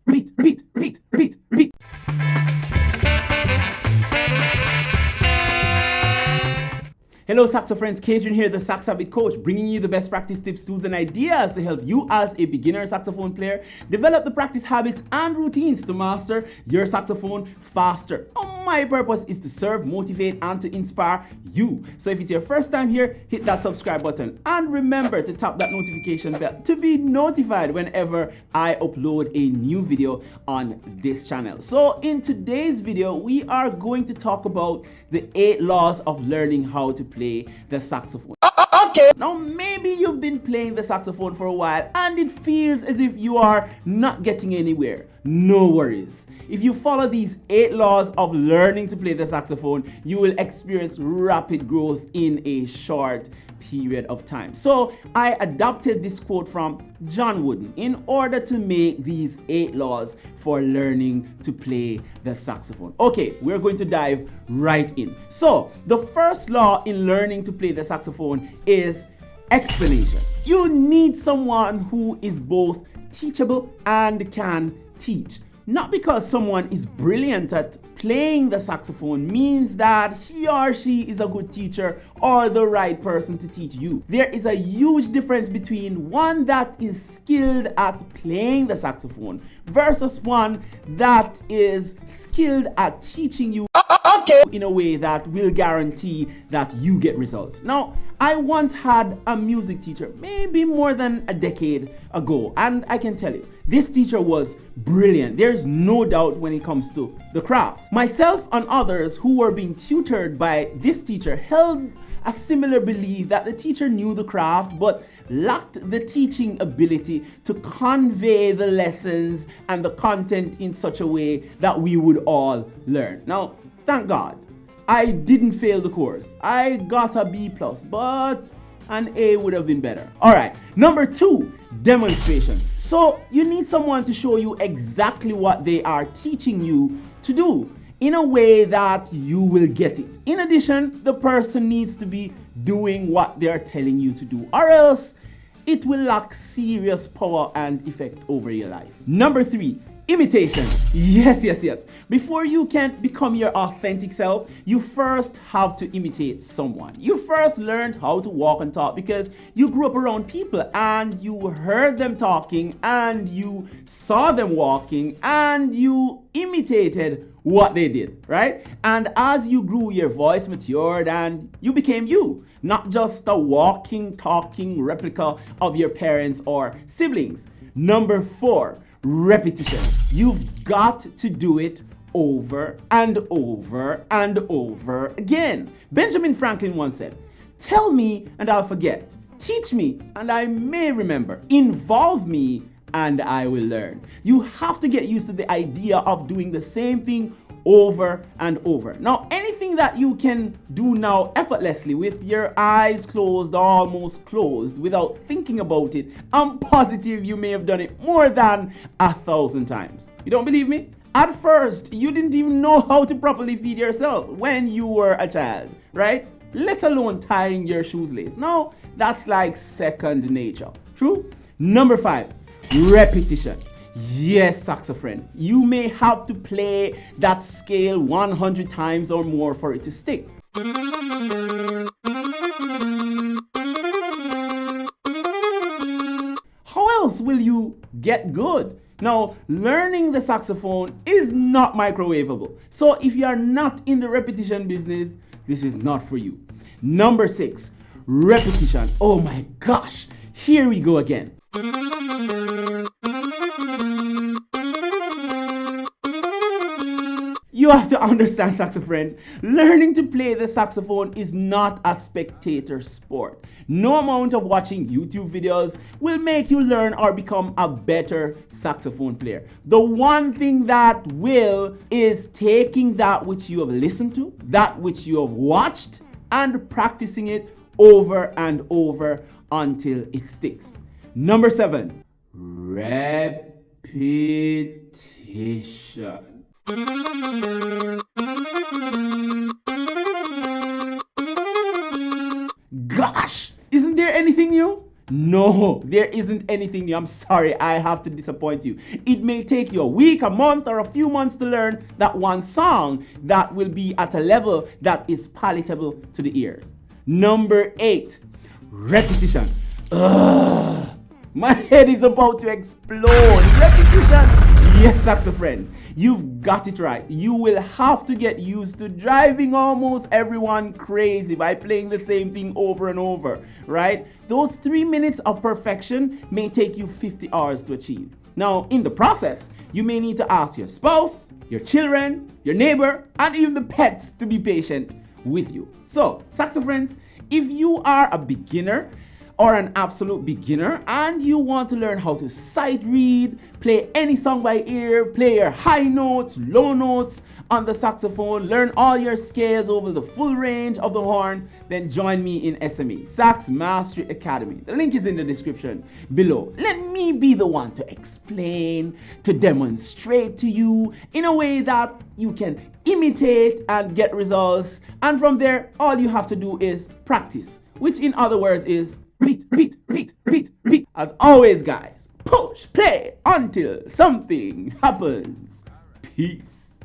repeat, repeat, repeat, repeat, repeat. Hello Saxo friends, Cajun here, the Sax Habit Coach, bringing you the best practice tips, tools, and ideas to help you as a beginner saxophone player develop the practice habits and routines to master your saxophone faster. My purpose is to serve, motivate, and to inspire you. So if it's your first time here, hit that subscribe button and remember to tap that notification bell to be notified whenever I upload a new video on this channel. So in today's video, we are going to talk about the 8 laws of learning how to play the saxophone. Okay. Now maybe you've been playing the saxophone for a while and it feels as if you are not getting anywhere. No worries. If you follow these 8 laws of learning to play the saxophone, you will experience rapid growth in a short period of time. So I adopted this quote from John Wooden in order to make these 8 laws for learning to play the saxophone. Okay, we're going to dive right in. So the first law in learning to play the saxophone is explanation. You need someone who is both teachable and can teach. Not because someone is brilliant at playing the saxophone means that he or she is a good teacher or the right person to teach you. There is a huge difference between one that is skilled at playing the saxophone versus one that is skilled at teaching you in a way that will guarantee that you get results. Now, I once had a music teacher, maybe more than a decade ago, and I can tell you, this teacher was brilliant. There's no doubt when it comes to the craft. Myself and others who were being tutored by this teacher held a similar belief that the teacher knew the craft but lacked the teaching ability to convey the lessons and the content in such a way that we would all learn. Now, thank God, I didn't fail the course. I got a B+, but an A would have been better. All right, number 2, demonstration. So you need someone to show you exactly what they are teaching you to do in a way that you will get it. In addition, the person needs to be doing what they are telling you to do, or else it will lack serious power and effect over your life. Number 3, imitation. Yes. Before you can become your authentic self, you first have to imitate someone. You first learned how to walk and talk because you grew up around people and you heard them talking and you saw them walking and you imitated what they did, right? And as you grew, your voice matured and you became you, not just a walking, talking replica of your parents or siblings. Number 4, repetition. You've got to do it over and over and over again. Benjamin Franklin once said, "Tell me and I'll forget. Teach me and I may remember. Involve me and I will learn." You have to get used to the idea of doing the same thing over and over. Now, anything that you can do now effortlessly with your eyes closed, almost closed, without thinking about it, I'm positive you may have done it more than 1,000 times. You don't believe me? At first, you didn't even know how to properly feed yourself when you were a child, right? Let alone tying your shoelace. Now, that's like second nature. True? Number 5, repetition. Yes, saxo friend, you may have to play that scale 100 times or more for it to stick. How else will you get good? Now, learning the saxophone is not microwavable. So if you are not in the repetition business, this is not for you. Number 6, repetition. Oh my gosh, here we go again. You have to understand, saxo friend, learning to play the saxophone is not a spectator sport. No amount of watching YouTube videos will make you learn or become a better saxophone player. The one thing that will is taking that which you have listened to, that which you have watched, and practicing it over and over until it sticks. Number 7, repetition. Gosh, isn't there anything new? No, there isn't anything new. I'm sorry, I have to disappoint you. It may take you a week, a month, or a few months to learn that one song that will be at a level that is palatable to the ears. Number 8, repetition. Ugh, my head is about to explode. Repetition. Yes, saxophone, you've got it right. You will have to get used to driving almost everyone crazy by playing the same thing over and over, right? Those 3 minutes of perfection may take you 50 hours to achieve. Now, in the process, you may need to ask your spouse, your children, your neighbor, and even the pets to be patient with you. So, saxophones, if you are a beginner or an absolute beginner and you want to learn how to sight read, play any song by ear, play your high notes, low notes on the saxophone, learn all your scales over the full range of the horn, then join me in SME, Sax Mastery Academy. The link is in the description below. Let me be the one to explain, to demonstrate to you in a way that you can imitate and get results. And from there, all you have to do is practice, which in other words is repeat, repeat, repeat, repeat, repeat. As always, guys, push, play until something happens. Peace.